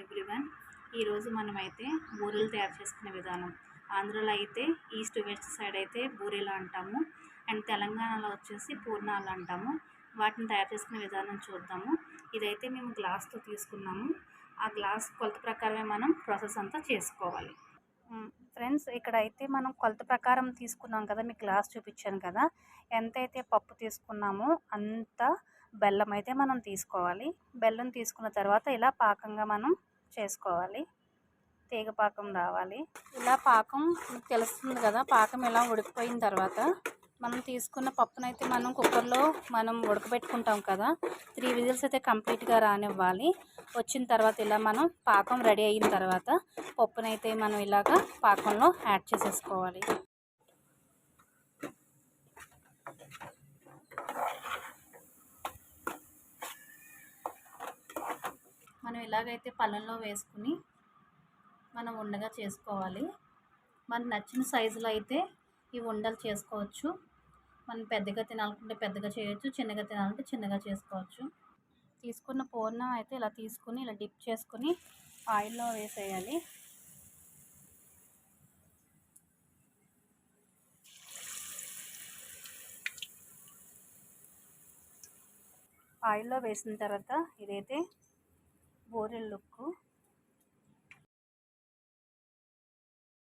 Everyone, ఈరోజు మనమైతే బూరెలు తయారు చేసుకునే విధానం. ఆంధ్రాలో అయితే ఈస్ట్ వెస్ట్ సైడ్ అయితే బూరెలు అంటాము, అండ్ తెలంగాణలో వచ్చేసి పూర్ణాలు అంటాము. వాటిని తయారు చేసుకునే విధానం చూద్దాము. ఇదైతే మేము గ్లాస్తో తీసుకున్నాము. ఆ గ్లాస్ కొలత ప్రకారమే మనం ప్రాసెస్ అంతా చేసుకోవాలి. ఫ్రెండ్స్, ఇక్కడైతే మనం కొలత ప్రకారం తీసుకున్నాం కదా, మీకు గ్లాస్ చూపించాను కదా. ఎంతైతే పప్పు తీసుకున్నామో అంత బెల్లం అయితే మనం తీసుకోవాలి. బెల్లం తీసుకున్న తర్వాత ఇలా పాకంగా మనం చేసుకోవాలి. తీగ పాకం రావాలి. ఇలా పాకం తెలుస్తుంది కదా, పాకం ఇలా ఉడికిపోయిన తర్వాత మనం తీసుకున్న పప్పునైతే మనం కుక్కర్లో మనం ఉడకబెట్టుకుంటాం కదా. 3 విజిల్స్ అయితే కంప్లీట్గా రానివ్వాలి. వచ్చిన తర్వాత ఇలా మనం పాకం రెడీ అయిన తర్వాత పప్పునైతే మనం ఇలాగా పాకంలో యాడ్ చేసేసుకోవాలి. మనం ఇలాగైతే పళ్ళల్లో వేసుకుని మనం ఉండగా చేసుకోవాలి. మనకు నచ్చిన సైజులో అయితే ఈ ఉండలు చేసుకోవచ్చు. మనం పెద్దగా తినాలనుకుంటే పెద్దగా చేయొచ్చు, చిన్నగా తినాలంటే చిన్నగా చేసుకోవచ్చు. తీసుకున్న పూర్ణం అయితే ఇలా తీసుకుని ఇలా డిప్ చేసుకుని ఆయిల్లో వేసేయాలి. ఆయిల్లో వేసిన తర్వాత ఇదైతే బూరెల లుక్కు.